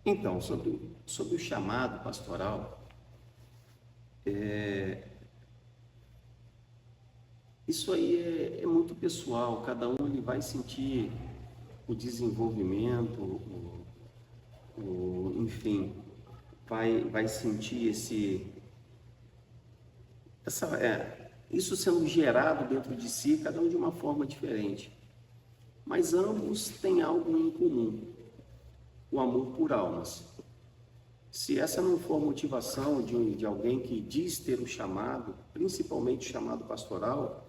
Então, sobre o chamado pastoral, isso aí é muito pessoal, cada um ele vai sentir o desenvolvimento, enfim, vai sentir isso sendo gerado dentro de si, cada um de uma forma diferente. Mas ambos têm algo em comum, o amor por almas. Se essa não for a motivação de alguém que diz ter o chamado, principalmente o chamado pastoral,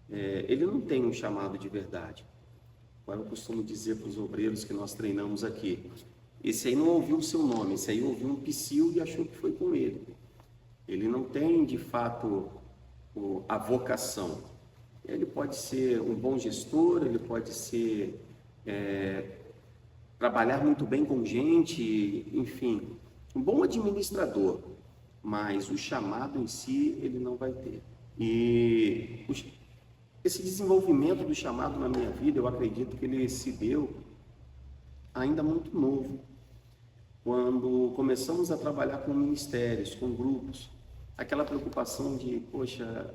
ele não tem um chamado de verdade. Agora eu costumo dizer para os obreiros que nós treinamos aqui, esse aí não ouviu o seu nome, esse aí ouviu um psil e achou que foi com ele. Ele não tem, de fato, a vocação. Ele pode ser um bom gestor, ele pode ser trabalhar muito bem com gente, enfim, um bom administrador, mas o chamado em si ele não vai ter. E esse desenvolvimento do chamado na minha vida, eu acredito que ele se deu ainda muito novo, quando começamos a trabalhar com ministérios, com grupos, aquela preocupação de, poxa,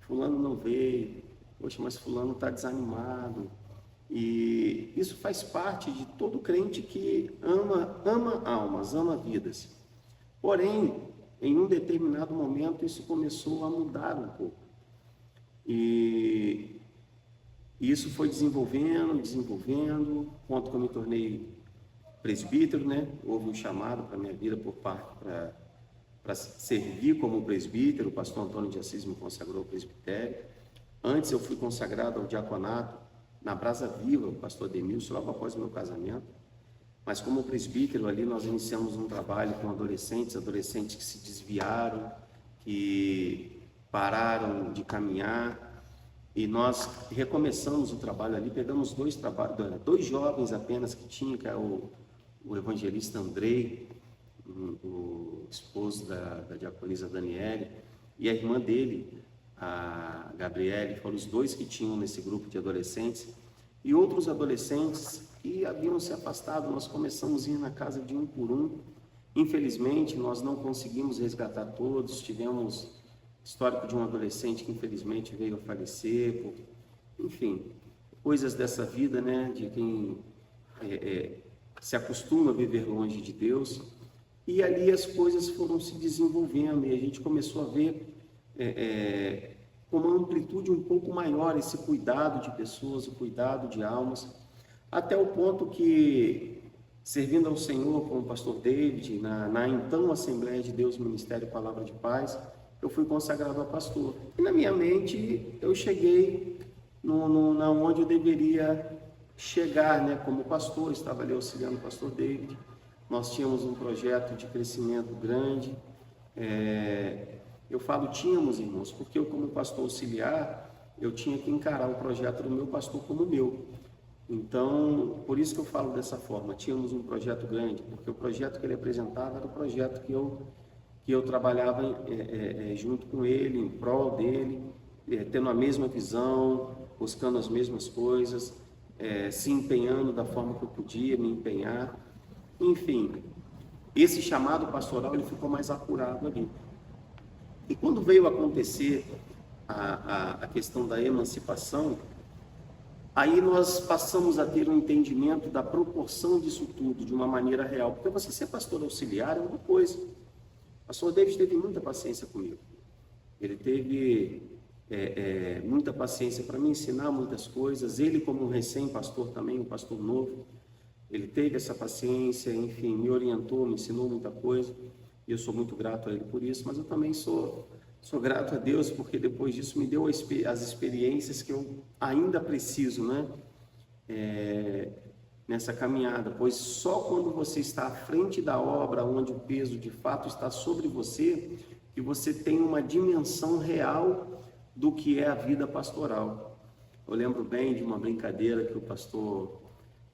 fulano não veio, poxa, mas fulano está desanimado. E isso faz parte de todo crente que ama almas, ama vidas. Porém, em um determinado momento, isso começou a mudar um pouco. E isso foi desenvolvendo, quanto que eu me tornei presbítero, né? Houve um chamado para a minha vida por parte para servir como presbítero. O pastor Antônio de Assis me consagrou ao presbitério. Antes eu fui consagrado ao diaconato na Brasa Viva, o pastor Demilson, logo após o meu casamento. Mas como presbítero ali nós iniciamos um trabalho com adolescentes que se desviaram, que pararam de caminhar, e nós recomeçamos o trabalho ali, pegamos dois jovens apenas que tinha, que é o evangelista Andrei, o esposo da diaconisa Daniele, e a irmã dele, a Gabriele, foram os dois que tinham nesse grupo de adolescentes, e outros adolescentes que haviam se afastado. Nós começamos a ir na casa de um por um. Infelizmente, nós não conseguimos resgatar todos. Tivemos histórico de um adolescente que infelizmente veio a falecer, enfim, coisas dessa vida, né, de quem se acostuma a viver longe de Deus. E ali as coisas foram se desenvolvendo e a gente começou a ver com uma amplitude um pouco maior esse cuidado de pessoas, o cuidado de almas, até o ponto que, servindo ao Senhor com o pastor David, na então Assembleia de Deus Ministério Palavra de Paz, eu fui consagrado a pastor. E na minha mente eu cheguei na onde eu deveria chegar, né? Como pastor, estava ali auxiliando o pastor David. Nós tínhamos um projeto de crescimento grande. Eu falo tínhamos, irmãos, porque eu, como pastor auxiliar, eu tinha que encarar o projeto do meu pastor como meu. Então, por isso que eu falo dessa forma, tínhamos um projeto grande, porque o projeto que ele apresentava era o projeto que eu trabalhava junto com ele, em prol dele, tendo a mesma visão, buscando as mesmas coisas, se empenhando da forma que eu podia me empenhar. Enfim, esse chamado pastoral ele ficou mais acurado ali. E quando veio acontecer a questão da emancipação, aí nós passamos a ter um entendimento da proporção disso tudo de uma maneira real. Porque você ser pastor auxiliar é uma coisa. O pastor David teve muita paciência comigo. Ele teve muita paciência para me ensinar muitas coisas. Ele, como um recém-pastor também, um pastor novo, ele teve essa paciência, enfim, me orientou, me ensinou muita coisa. E eu sou muito grato a ele por isso, mas eu também sou grato a Deus, porque depois disso me deu as experiências que eu ainda preciso, né? Nessa caminhada, pois só quando você está à frente da obra, onde o peso de fato está sobre você, que você tem uma dimensão real do que é a vida pastoral. Eu lembro bem de uma brincadeira que o pastor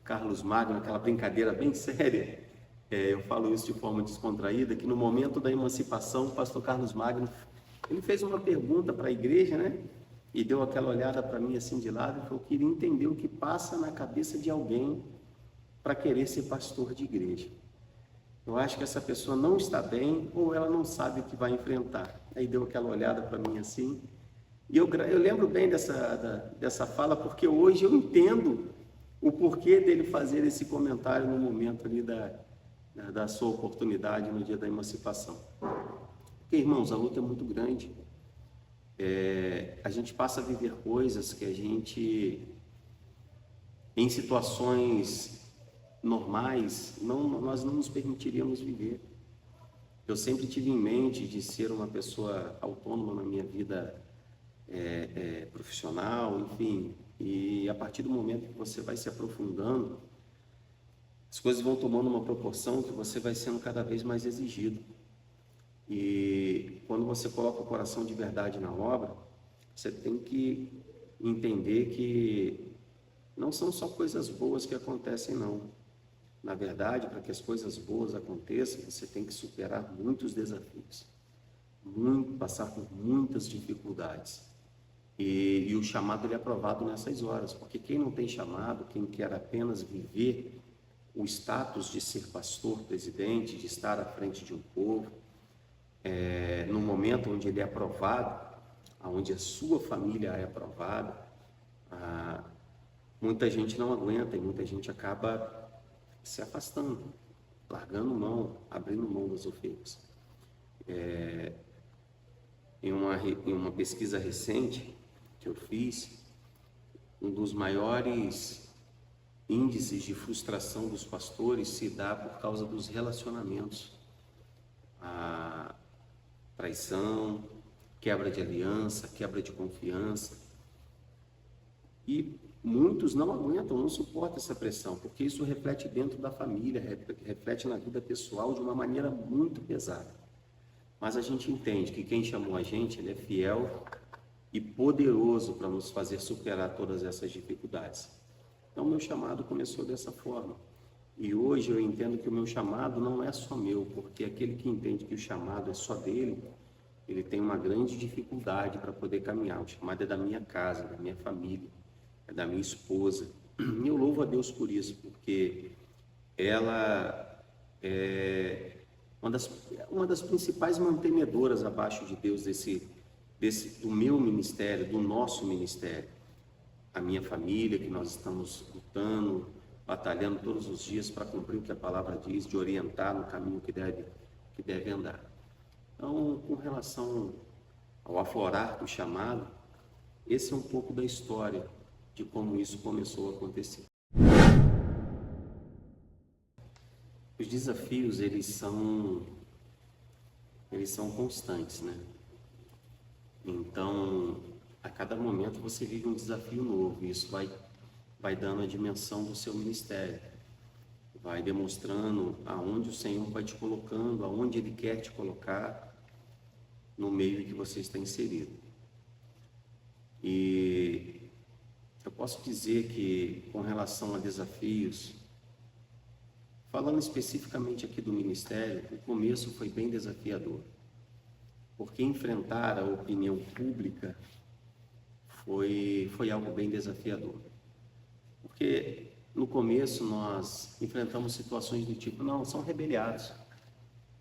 Carlos Magno, aquela brincadeira bem séria, eu falo isso de forma descontraída, que no momento da emancipação, o pastor Carlos Magno, ele fez uma pergunta para a igreja, né? E deu aquela olhada para mim assim de lado, e falou: eu queria entender o que passa na cabeça de alguém para querer ser pastor de igreja. Eu acho que essa pessoa não está bem ou ela não sabe o que vai enfrentar. Aí deu aquela olhada para mim assim. E eu lembro bem dessa fala, porque hoje eu entendo o porquê dele fazer esse comentário no momento ali da sua oportunidade no dia da emancipação. Porque, irmãos, a luta é muito grande. A gente passa a viver coisas que a gente, em situações normais, nós não nos permitiríamos viver. Eu sempre tive em mente de ser uma pessoa autônoma na minha vida profissional, enfim, e a partir do momento que você vai se aprofundando, as coisas vão tomando uma proporção que você vai sendo cada vez mais exigido. E quando você coloca o coração de verdade na obra, você tem que entender que não são só coisas boas que acontecem, não. Na verdade, para que as coisas boas aconteçam, você tem que superar muitos desafios, passar por muitas dificuldades. E o chamado ele é aprovado nessas horas, porque quem não tem chamado, quem quer apenas viver o status de ser pastor, presidente, de estar à frente de um povo, no momento onde ele é aprovado, onde a sua família é aprovada, muita gente não aguenta e muita gente acaba se afastando, largando mão, abrindo mão das ofertas. Em uma pesquisa recente que eu fiz, um dos maiores índices de frustração dos pastores se dá por causa dos relacionamentos. A traição, quebra de aliança, quebra de confiança. E muitos não aguentam, não suportam essa pressão, porque isso reflete dentro da família, reflete na vida pessoal de uma maneira muito pesada. Mas a gente entende que quem chamou a gente, ele é fiel e poderoso para nos fazer superar todas essas dificuldades. Então, meu chamado começou dessa forma. E hoje eu entendo que o meu chamado não é só meu, porque aquele que entende que o chamado é só dele, ele tem uma grande dificuldade para poder caminhar. O chamado é da minha casa, da minha família, é da minha esposa. E eu louvo a Deus por isso, porque ela é uma das principais mantenedoras abaixo de Deus do meu ministério, do nosso ministério. A minha família, que nós estamos lutando, batalhando todos os dias para cumprir o que a palavra diz, de orientar no caminho que deve andar. Então, com relação ao aflorar do chamado, esse é um pouco da história de como isso começou a acontecer. Os desafios, eles são constantes, né? Então, a cada momento você vive um desafio novo, e isso vai dando a dimensão do seu ministério, vai demonstrando aonde o Senhor vai te colocando, aonde Ele quer te colocar no meio em que você está inserido. E eu posso dizer que, com relação a desafios, falando especificamente aqui do ministério, o começo foi bem desafiador, porque enfrentar a opinião pública foi algo bem desafiador. Porque no começo nós enfrentamos situações do tipo, não, são rebeliados.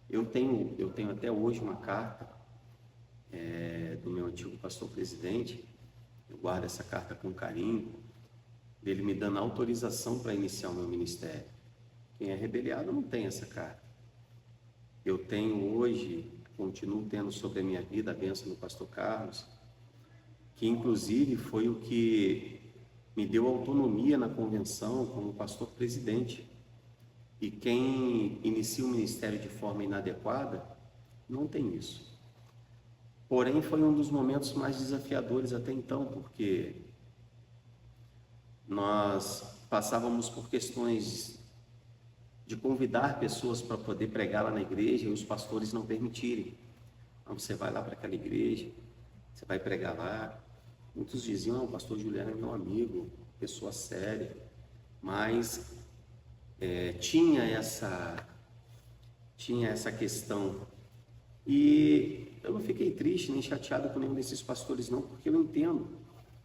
Eu tenho até hoje uma carta do meu antigo pastor presidente, eu guardo essa carta com carinho, dele me dando autorização para iniciar o meu ministério. Quem é rebeliado não tem essa carta. Eu tenho hoje, continuo tendo sobre a minha vida a bênção do pastor Carlos, que inclusive foi o que me deu autonomia na convenção como pastor presidente. E quem inicia o ministério de forma inadequada, não tem isso. Porém, foi um dos momentos mais desafiadores até então, porque nós passávamos por questões de convidar pessoas para poder pregar lá na igreja e os pastores não permitirem. Então, você vai lá para aquela igreja, você vai pregar lá. Muitos diziam, o pastor Juliano é meu amigo, pessoa séria, mas tinha essa questão. E eu não fiquei triste nem chateado com nenhum desses pastores não, porque eu entendo,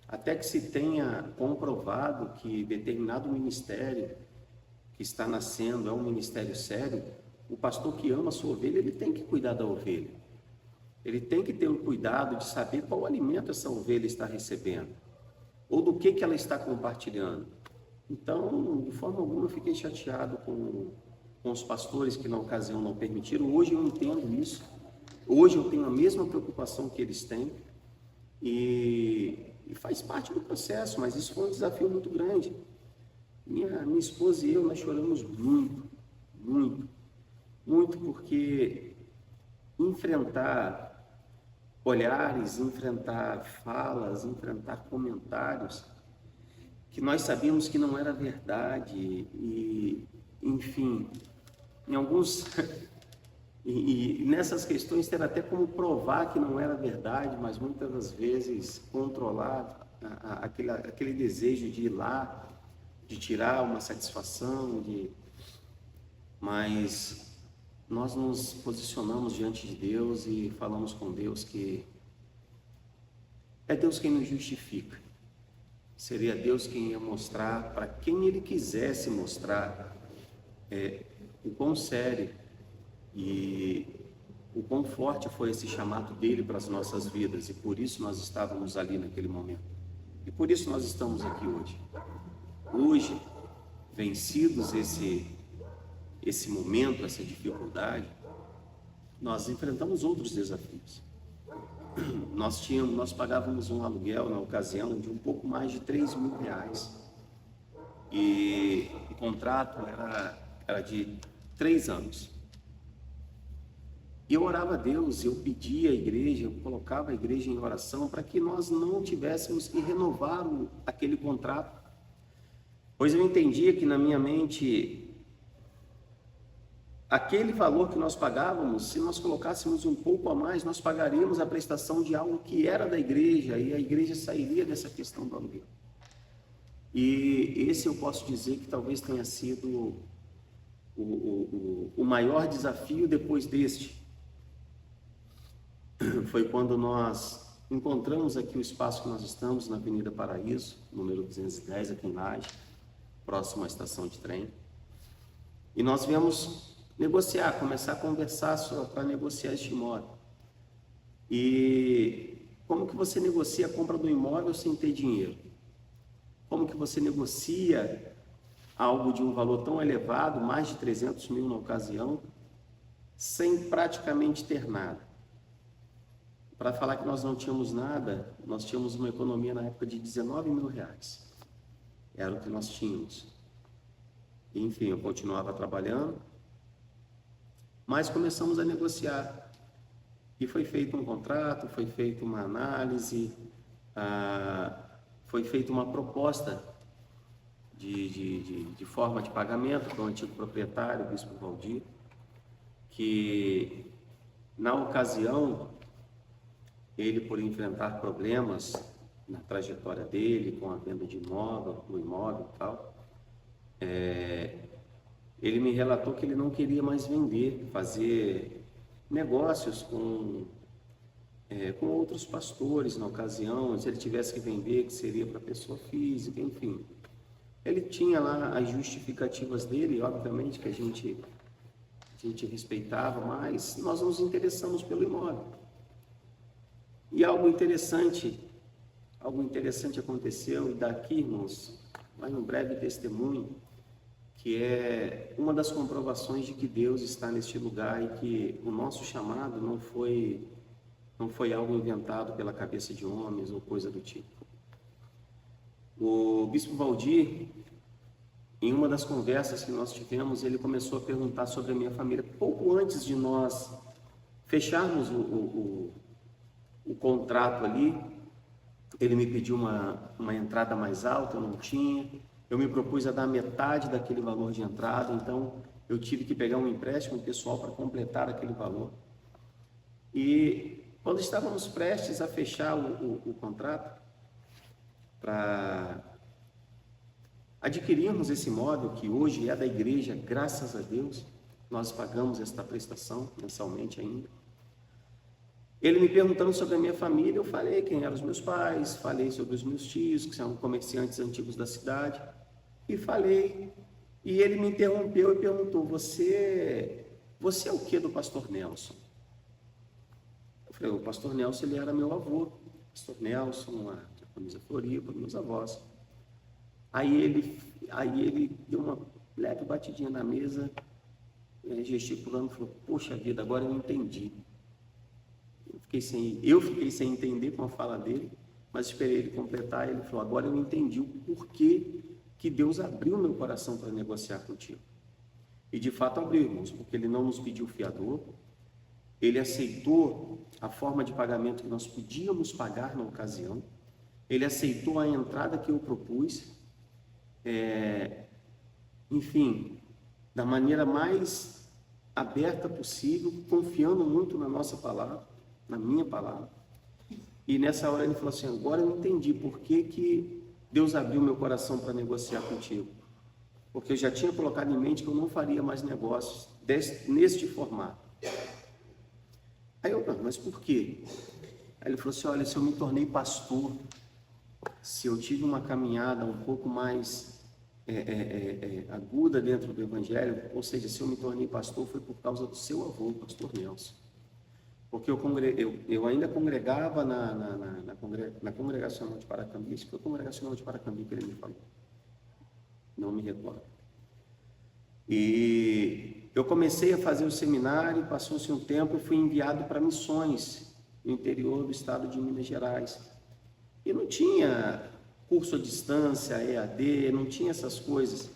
até que se tenha comprovado que determinado ministério que está nascendo, é um ministério sério, o pastor que ama a sua ovelha, ele tem que cuidar da ovelha. Ele tem que ter o cuidado de saber qual alimento essa ovelha está recebendo, ou do que ela está compartilhando. Então, de forma alguma, eu fiquei chateado com os pastores que na ocasião não permitiram. Hoje eu entendo isso. Hoje eu tenho a mesma preocupação que eles têm e faz parte do processo, mas isso foi um desafio muito grande. Minha esposa e eu, nós choramos muito, muito, muito, porque enfrentar olhares, enfrentar falas, enfrentar comentários que nós sabíamos que não era verdade e, enfim, em alguns e nessas questões ter até como provar que não era verdade, mas muitas das vezes controlar aquele desejo de ir lá, de tirar uma satisfação, mas nós nos posicionamos diante de Deus e falamos com Deus que é Deus quem nos justifica. Seria Deus quem ia mostrar para quem Ele quisesse mostrar o quão sério e o quão forte foi esse chamado dele para as nossas vidas, e por isso nós estávamos ali naquele momento. E por isso nós estamos aqui hoje. Hoje, vencidos esse momento, essa dificuldade, nós enfrentamos outros desafios. Nós pagávamos um aluguel na ocasião de um pouco mais de R$3.000 e o contrato era de 3 anos. E eu orava a Deus, eu pedia à igreja, eu colocava a igreja em oração para que nós não tivéssemos que renovar aquele contrato, pois eu entendia que na minha mente aquele valor que nós pagávamos, se nós colocássemos um pouco a mais, nós pagaríamos a prestação de algo que era da igreja, e a igreja sairia dessa questão do aluguel. E esse eu posso dizer que talvez tenha sido o maior desafio depois deste. Foi quando nós encontramos aqui o espaço que nós estamos, na Avenida Paraíso, número 210, aqui em Laje, próximo à estação de trem. E nós viemos negociar, começar a conversar para negociar este imóvel. E como que você negocia a compra do imóvel sem ter dinheiro? Como que você negocia algo de um valor tão elevado, mais de 300 mil na ocasião, sem praticamente ter nada? Para falar que nós não tínhamos nada, nós tínhamos uma economia na época de R$19.000. Era o que nós tínhamos. Enfim, eu continuava trabalhando, mas começamos a negociar. E foi feito um contrato, foi feita uma análise, foi feita uma proposta de forma de pagamento para o antigo proprietário, o Bispo Valdir, que na ocasião, ele, por enfrentar problemas na trajetória dele, com a venda de imóvel, do imóvel e tal, ele me relatou que ele não queria mais vender, fazer negócios com outros pastores na ocasião. Se ele tivesse que vender, que seria para pessoa física, enfim. Ele tinha lá as justificativas dele, obviamente que a gente respeitava, mas nós nos interessamos pelo imóvel. E algo interessante aconteceu, e daqui, irmãos, vai um breve testemunho, que é uma das comprovações de que Deus está neste lugar e que o nosso chamado não foi algo inventado pela cabeça de homens ou coisa do tipo. O Bispo Valdir, em uma das conversas que nós tivemos, ele começou a perguntar sobre a minha família. Pouco antes de nós fecharmos o contrato ali, ele me pediu uma entrada mais alta, eu não tinha. Eu me propus a dar metade daquele valor de entrada, então eu tive que pegar um empréstimo pessoal para completar aquele valor. E quando estávamos prestes a fechar o contrato, para adquirirmos esse imóvel, que hoje é da igreja, graças a Deus, nós pagamos esta prestação mensalmente ainda. Ele me perguntando sobre a minha família, eu falei quem eram os meus pais, falei sobre os meus tios, que são comerciantes antigos da cidade, e falei E ele me interrompeu e perguntou: você é o que do pastor Nelson? Eu falei: o pastor Nelson, ele era meu avô. Pastor Nelson, a camisa Floripa, meus avós. Aí ele deu uma leve batidinha na mesa, gesticulando, falou: poxa vida, agora eu entendi. Eu fiquei sem entender com a fala dele, mas esperei ele completar. Ele falou: agora eu entendi o porquê que Deus abriu meu coração para negociar contigo. E de fato abriu, irmãos, porque ele não nos pediu fiador, ele aceitou a forma de pagamento que nós podíamos pagar na ocasião, ele aceitou a entrada que eu propus, enfim, da maneira mais aberta possível, confiando muito na nossa palavra, na minha palavra. E nessa hora ele falou assim: agora eu entendi por que Deus abriu meu coração para negociar contigo. Porque eu já tinha colocado em mente que eu não faria mais negócios neste formato. Aí eu falei: mas por quê? Aí ele falou assim: olha, se eu me tornei pastor, se eu tive uma caminhada um pouco mais aguda dentro do Evangelho, ou seja, se eu me tornei pastor, foi por causa do seu avô, o pastor Nelson. Porque eu ainda congregava na Congregacional de Paracambi. Isso foi a Congregacional de Paracambi que ele me falou. Não me recordo. E eu comecei a fazer o seminário, passou-se um tempo, eu fui enviado para missões no interior do estado de Minas Gerais. E não tinha curso à distância, EAD, não tinha essas coisas.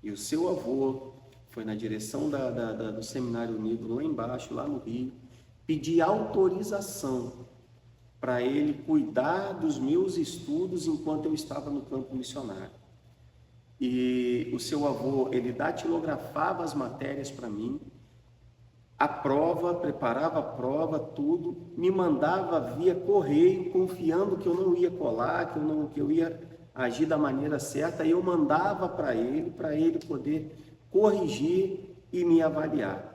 E o seu avô foi na direção do Seminário Unido, lá embaixo, lá no Rio, pedir autorização para ele cuidar dos meus estudos enquanto eu estava no campo missionário. E o seu avô, ele datilografava as matérias para mim, a prova, preparava a prova, tudo, me mandava via correio, confiando que eu não ia colar, que eu ia agir da maneira certa, e eu mandava para ele poder corrigir e me avaliar.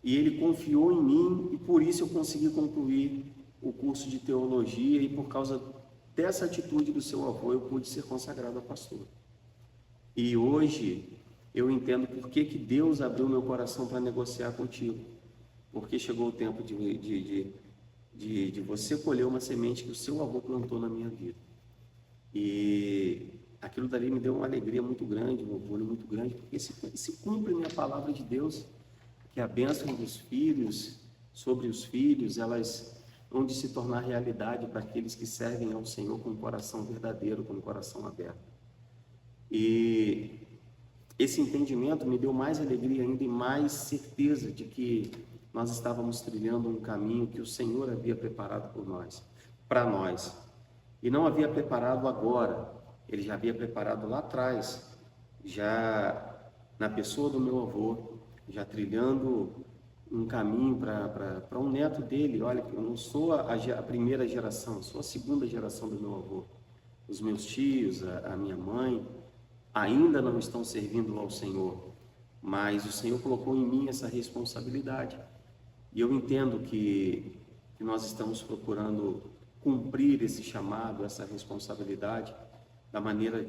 E ele confiou em mim, e por isso eu consegui concluir o curso de teologia, e por causa dessa atitude do seu avô, eu pude ser consagrado a pastor. E hoje eu entendo por que Deus abriu meu coração para negociar contigo. Porque chegou o tempo de você colher uma semente que o seu avô plantou na minha vida. E aquilo dali me deu uma alegria muito grande, um orgulho muito grande, porque se cumpre a palavra de Deus, que a bênção dos filhos, sobre os filhos, elas vão de se tornar realidade para aqueles que servem ao Senhor com o coração verdadeiro, com o coração aberto. E esse entendimento me deu mais alegria ainda e mais certeza de que nós estávamos trilhando um caminho que o Senhor havia preparado por nós, para nós. E não havia preparado agora, Ele já havia preparado lá atrás, já na pessoa do meu avô, já trilhando um caminho para um neto dele. Olha, eu não sou a primeira geração, sou a segunda geração do meu avô. Os meus tios, a minha mãe, ainda não estão servindo ao Senhor, mas o Senhor colocou em mim essa responsabilidade. E eu entendo que nós estamos procurando cumprir esse chamado, essa responsabilidade, da maneira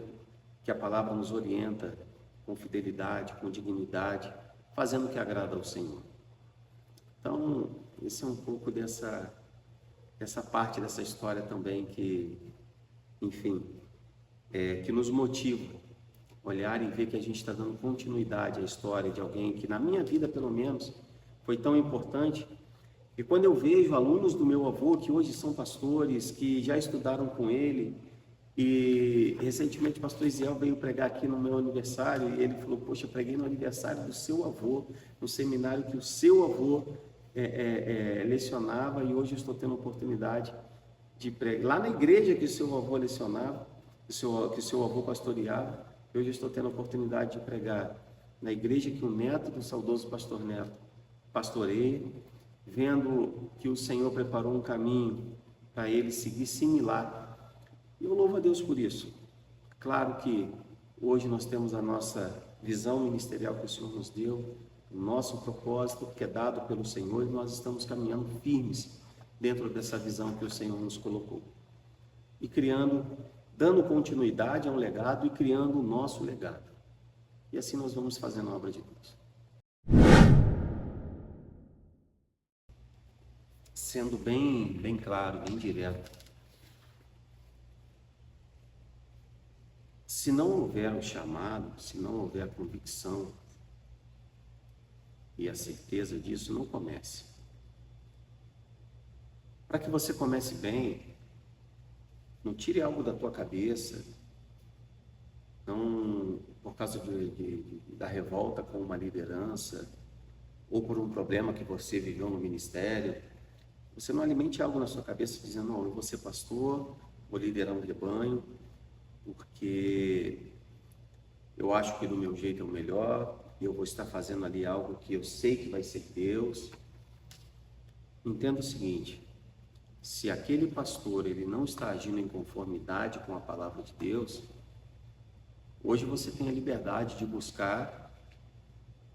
que a palavra nos orienta, com fidelidade, com dignidade, fazendo o que agrada ao Senhor. Então, esse é um pouco dessa parte dessa história também que, enfim, que nos motiva a olhar e ver que a gente está dando continuidade à história de alguém que, na minha vida, pelo menos, foi tão importante. E quando eu vejo alunos do meu avô, que hoje são pastores, que já estudaram com ele, e recentemente o pastor Isiel veio pregar aqui no meu aniversário, e ele falou: poxa, eu preguei no aniversário do seu avô, no seminário que o seu avô lecionava, e hoje eu estou tendo a oportunidade de pregar lá na igreja que o seu avô lecionava, que o seu avô pastoreava. Hoje eu estou tendo a oportunidade de pregar na igreja que o neto do saudoso pastor Neto pastoreia, vendo que o Senhor preparou um caminho para ele seguir similar. E eu louvo a Deus por isso. Claro que hoje nós temos a nossa visão ministerial que o Senhor nos deu, o nosso propósito que é dado pelo Senhor, e nós estamos caminhando firmes dentro dessa visão que o Senhor nos colocou. E dando continuidade a um legado e criando o nosso legado. E assim nós vamos fazendo a obra de Deus. Sendo bem claro, bem direto. Se não houver o chamado, se não houver a convicção e a certeza disso, não comece. Para que você comece bem, não tire algo da tua cabeça, não por causa da revolta com uma liderança ou por um problema que você viveu no ministério. Você não alimente algo na sua cabeça dizendo, não, eu vou ser pastor, vou liderar um rebanho, porque eu acho que do meu jeito é o melhor, e eu vou estar fazendo ali algo que eu sei que vai ser Deus. Entenda o seguinte, se aquele pastor ele não está agindo em conformidade com a palavra de Deus, hoje você tem a liberdade de buscar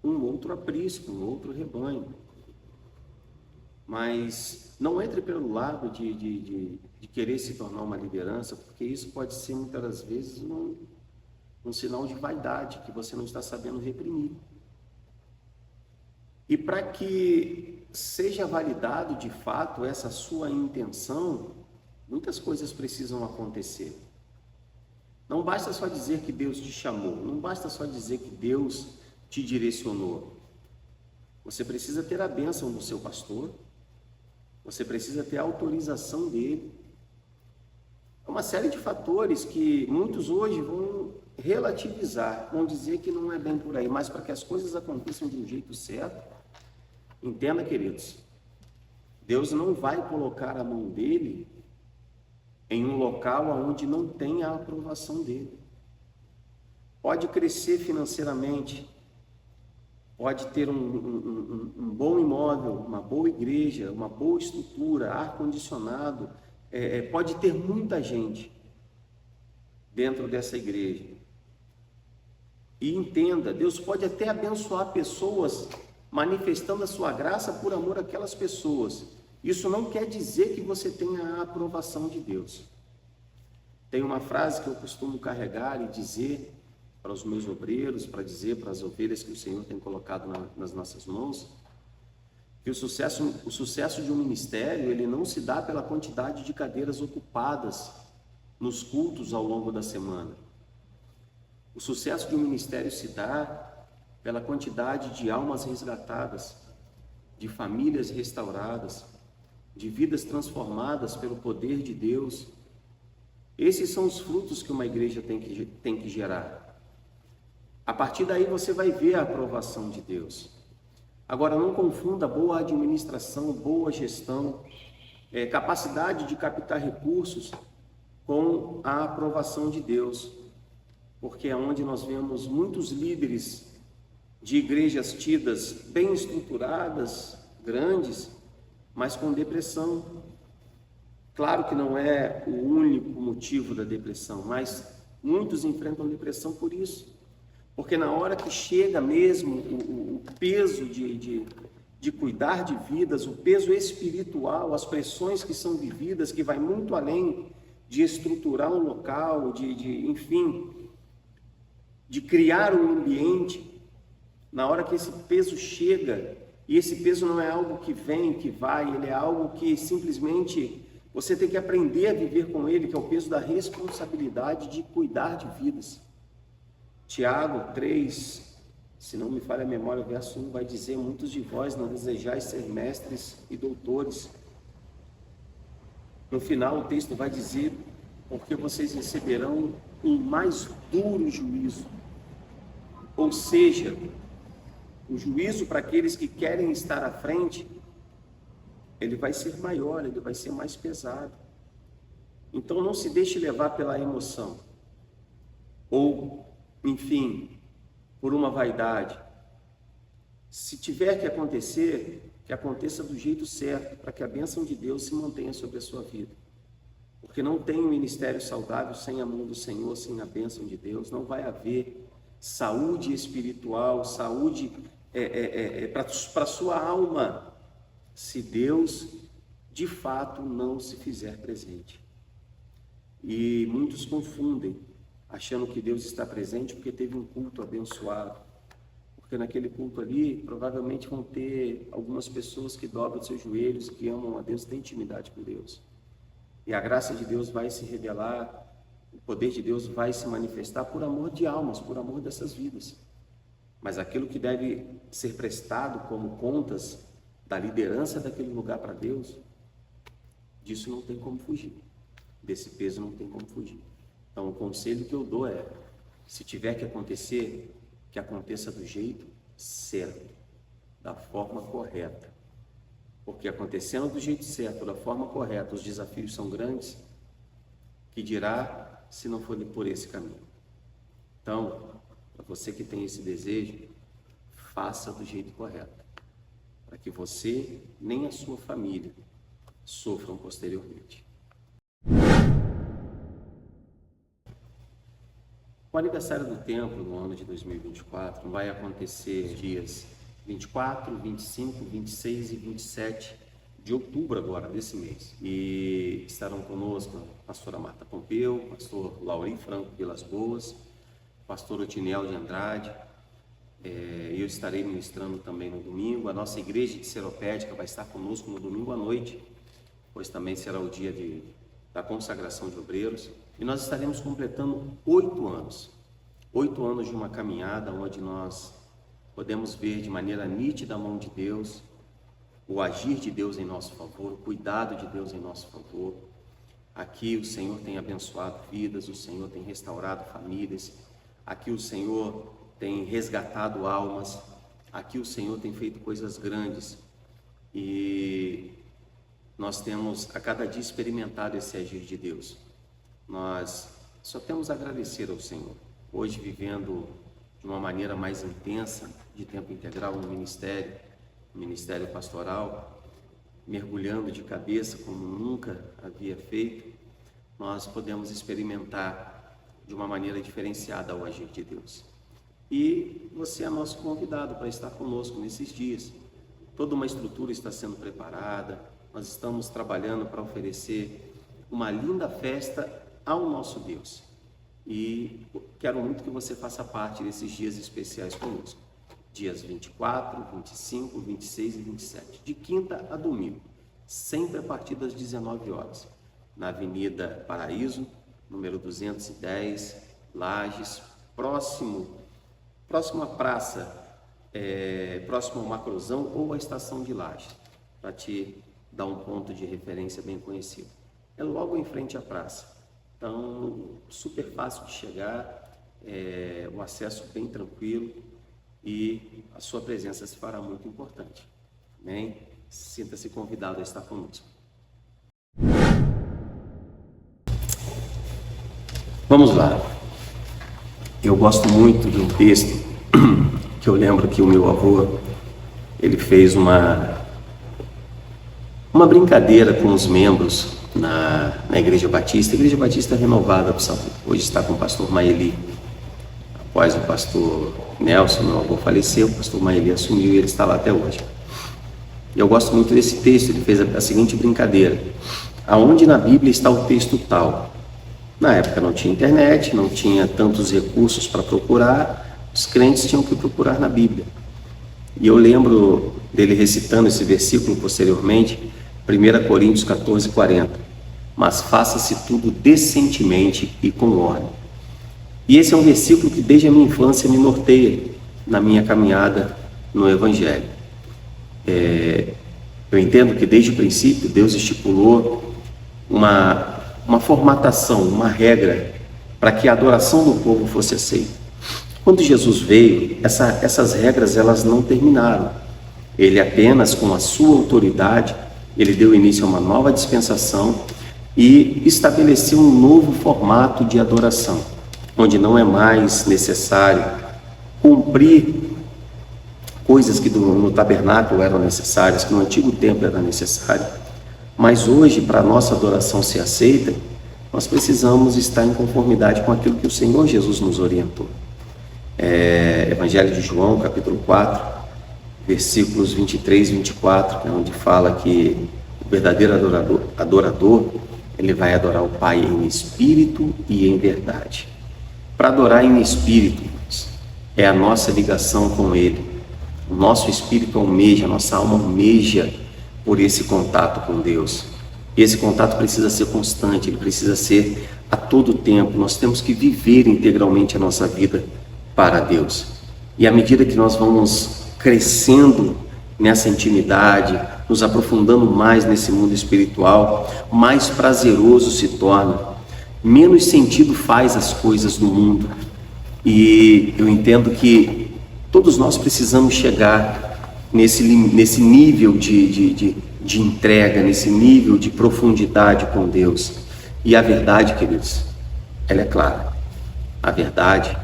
um outro aprisco, um outro rebanho. Mas não entre pelo lado de querer se tornar uma liderança, porque isso pode ser muitas das vezes um sinal de vaidade que você não está sabendo reprimir. E para que seja validado de fato essa sua intenção, muitas coisas precisam acontecer. Não basta só dizer que Deus te chamou, não basta só dizer que Deus te direcionou. Você precisa ter a bênção do seu pastor, você precisa ter a autorização dele. É uma série de fatores que muitos hoje vão relativizar, vão dizer que não é bem por aí, mas para que as coisas aconteçam de um jeito certo, entenda, queridos, Deus não vai colocar a mão dele em um local onde não tem a aprovação dele. Pode crescer financeiramente, pode ter um bom imóvel, uma boa igreja, uma boa estrutura, ar-condicionado, pode ter muita gente dentro dessa igreja. E entenda, Deus pode até abençoar pessoas manifestando a sua graça por amor àquelas pessoas. Isso não quer dizer que você tenha a aprovação de Deus. Tem uma frase que eu costumo carregar e dizer para os meus obreiros, para dizer para as ovelhas que o Senhor tem colocado nas nossas mãos, que o sucesso de um ministério, ele não se dá pela quantidade de cadeiras ocupadas nos cultos ao longo da semana. O sucesso de um ministério se dá pela quantidade de almas resgatadas, de famílias restauradas, de vidas transformadas pelo poder de Deus. Esses são os frutos que uma igreja tem que gerar. A partir daí você vai ver a aprovação de Deus. Agora, não confunda boa administração, boa gestão, capacidade de captar recursos com a aprovação de Deus, porque é onde nós vemos muitos líderes de igrejas tidas bem estruturadas, grandes, mas com depressão. Claro que não é o único motivo da depressão, mas muitos enfrentam depressão por isso. Porque na hora que chega mesmo o peso de cuidar de vidas, o peso espiritual, as pressões que são vividas, que vai muito além de estruturar um local, enfim, de criar um ambiente, na hora que esse peso chega, e esse peso não é algo que vem, que vai, ele é algo que simplesmente você tem que aprender a viver com ele, que é o peso da responsabilidade de cuidar de vidas. Tiago 3, se não me falha a memória, o verso 1 vai dizer: muitos de vós não desejais ser mestres e doutores. No final o texto vai dizer: porque vocês receberão um mais duro juízo. Ou seja, o juízo para aqueles que querem estar à frente, ele vai ser maior, ele vai ser mais pesado. Então não se deixe levar pela emoção, ou, enfim, por uma vaidade. Se tiver que acontecer, que aconteça do jeito certo, para que a bênção de Deus se mantenha sobre a sua vida. Porque não tem um ministério saudável sem a mão do Senhor, sem a bênção de Deus. Não vai haver saúde espiritual, saúde para a sua alma, se Deus de fato não se fizer presente. E muitos confundem achando que Deus está presente porque teve um culto abençoado. Porque naquele culto ali, provavelmente vão ter algumas pessoas que dobram seus joelhos, que amam a Deus, têm intimidade com Deus. E a graça de Deus vai se revelar, o poder de Deus vai se manifestar por amor de almas, por amor dessas vidas. Mas aquilo que deve ser prestado como contas da liderança daquele lugar para Deus, disso não tem como fugir. Desse peso não tem como fugir. Então, o conselho que eu dou é, se tiver que acontecer, que aconteça do jeito certo, da forma correta. Porque acontecendo do jeito certo, da forma correta, os desafios são grandes, que dirá se não for por esse caminho. Então, para você que tem esse desejo, faça do jeito correto, para que você nem a sua família sofram posteriormente. O aniversário do templo no ano de 2024 vai acontecer dias 24, 25, 26 e 27 de outubro agora, desse mês. E estarão conosco a pastora Marta Pompeu, o pastor Lauri Franco Vilas Boas, o pastor Otinel de Andrade. Eu estarei ministrando também no domingo. A nossa igreja de Seropédica vai estar conosco no domingo à noite, pois também será o dia da consagração de obreiros. E nós estaremos completando 8 anos. 8 anos de uma caminhada onde nós podemos ver de maneira nítida a mão de Deus, o agir de Deus em nosso favor, o cuidado de Deus em nosso favor. Aqui o Senhor tem abençoado vidas, o Senhor tem restaurado famílias, aqui o Senhor tem resgatado almas, aqui o Senhor tem feito coisas grandes. E nós temos a cada dia experimentado esse agir de Deus. Nós só temos a agradecer ao Senhor. Hoje, vivendo de uma maneira mais intensa, de tempo integral no ministério pastoral, mergulhando de cabeça como nunca havia feito, nós podemos experimentar de uma maneira diferenciada o agir de Deus. E você é nosso convidado para estar conosco nesses dias. Toda uma estrutura está sendo preparada, nós estamos trabalhando para oferecer uma linda festa ao nosso Deus. E quero muito que você faça parte desses dias especiais conosco. Dias 24, 25, 26 e 27. De quinta a domingo. Sempre a partir das 19 horas. Na Avenida Paraíso, número 210, Lages, próximo à praça, próximo ao Macrozão ou à estação de Lages, para te dar um ponto de referência bem conhecido. É logo em frente à praça. Então, super fácil de chegar, o acesso bem tranquilo e a sua presença se fará muito importante. Amém? Sinta-se convidado a estar conosco. Vamos lá. Eu gosto muito de um texto que eu lembro que o meu avô, ele fez uma brincadeira com os membros na Igreja Batista. A Igreja Batista é renovada, hoje está com o pastor Maeli. Após o pastor Nelson, meu avô, faleceu, o pastor Maeli assumiu e ele está lá até hoje. Eu gosto muito desse texto. Ele fez a seguinte brincadeira: aonde na Bíblia está o texto tal? Na época não tinha internet, não tinha tantos recursos para procurar, os crentes tinham que procurar na Bíblia. E eu lembro dele recitando esse versículo posteriormente, 1 Coríntios 14, 40. Mas faça-se tudo decentemente e com ordem. E esse é um versículo que desde a minha infância me norteia na minha caminhada no Evangelho. Eu entendo que desde o princípio Deus estipulou uma formatação, uma regra para que a adoração do povo fosse aceita. Quando Jesus veio, essas regras elas não terminaram. Ele apenas, com a sua autoridade, ele deu início a uma nova dispensação e estabeleceu um novo formato de adoração, onde não é mais necessário cumprir coisas que no tabernáculo eram necessárias, que no antigo templo era necessário. Mas hoje, para a nossa adoração ser aceita, nós precisamos estar em conformidade com aquilo que o Senhor Jesus nos orientou. Evangelho de João, capítulo 4, versículos 23 e 24, que é onde fala que o verdadeiro adorador, ele vai adorar o Pai em espírito e em verdade. para adorar em espírito, irmãos. É a nossa ligação com Ele. O nosso espírito almeja, a nossa alma almeja por esse contato com Deus. Esse contato precisa ser constante, ele precisa ser a todo tempo. Nós temos que viver integralmente a nossa vida para Deus. E à medida que nós vamos crescendo nessa intimidade, nos aprofundando mais nesse mundo espiritual, mais prazeroso se torna, menos sentido faz as coisas do mundo. E eu entendo que todos nós precisamos chegar nesse nível de entrega, nesse nível de profundidade com Deus. E a verdade, queridos, ela é clara. A verdade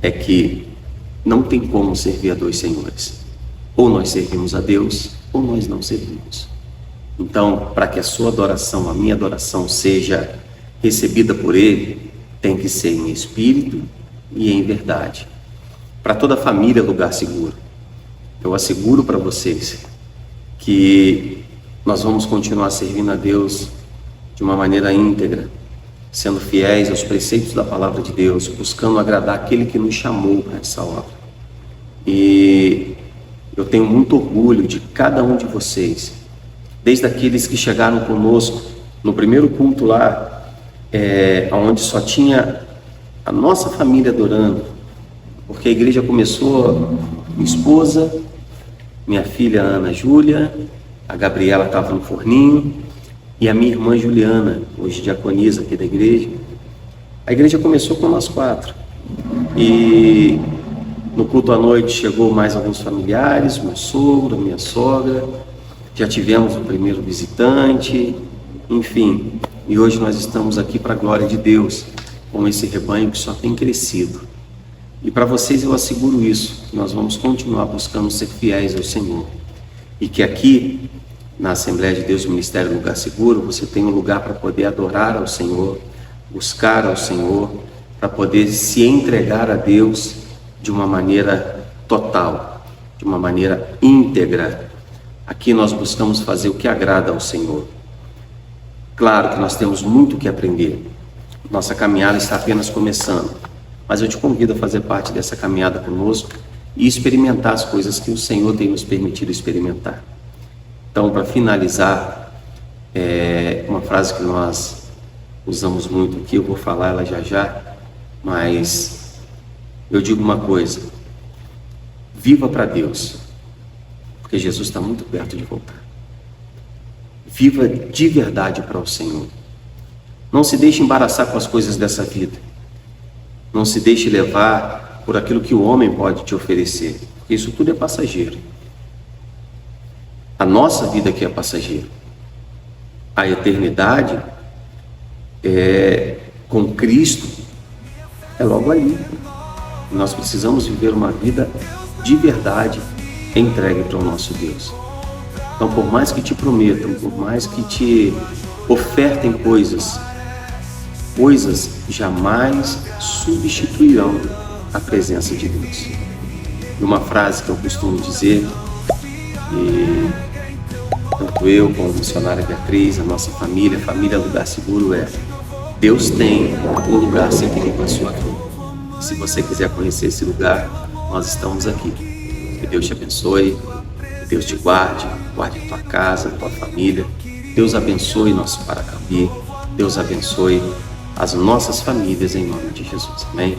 é que não tem como servir a dois senhores. Ou nós servimos a Deus, ou nós não servimos. Então, para que a sua adoração, a minha adoração, seja recebida por Ele, tem que ser em espírito e em verdade. Para toda a família, lugar seguro. Eu asseguro para vocês que nós vamos continuar servindo a Deus de uma maneira íntegra, sendo fiéis aos preceitos da palavra de Deus, buscando agradar aquele que nos chamou para essa obra. E eu tenho muito orgulho de cada um de vocês, desde aqueles que chegaram conosco no primeiro culto lá, onde só tinha a nossa família adorando, porque a igreja começou, minha esposa, minha filha Ana Júlia, a Gabriela estava no forninho, e a minha irmã Juliana, hoje diaconisa aqui da igreja. A igreja começou com nós 4, e no culto à noite chegou mais alguns familiares, meu sogro, minha sogra, já tivemos o primeiro visitante, enfim, e hoje nós estamos aqui para a glória de Deus, com esse rebanho que só tem crescido. E para vocês eu asseguro isso, que nós vamos continuar buscando ser fiéis ao Senhor. E que aqui, na Assembleia de Deus, Ministério Lugar Seguro, você tem um lugar para poder adorar ao Senhor, buscar ao Senhor, para poder se entregar a Deus de uma maneira total, de uma maneira íntegra. Aqui nós buscamos fazer o que agrada ao Senhor. Claro que nós temos muito o que aprender. Nossa caminhada está apenas começando. Mas eu te convido a fazer parte dessa caminhada conosco e experimentar as coisas que o Senhor tem nos permitido experimentar. Então, para finalizar, uma frase que nós usamos muito aqui, eu vou falar ela já já, mas eu digo uma coisa: viva para Deus, porque Jesus está muito perto de voltar. Viva de verdade para o Senhor. Não se deixe embaraçar com as coisas dessa vida. Não se deixe levar por aquilo que o homem pode te oferecer, porque isso tudo é passageiro. A nossa vida aqui é passageira. A eternidade com Cristo é logo ali. Nós precisamos viver uma vida de verdade entregue para o nosso Deus. Então, por mais que te prometam, por mais que te ofertem coisas jamais substituirão a presença de Deus. E uma frase que eu costumo dizer, e tanto eu como a missionária Beatriz, a nossa família, a família Lugar Seguro, Deus tem um lugar seguro para a sua vida. Se você quiser conhecer esse lugar, nós estamos aqui. Que Deus te abençoe, que Deus te guarde, guarde a tua casa, a tua família. Deus abençoe nosso Paracambi, Deus abençoe as nossas famílias em nome de Jesus. Amém?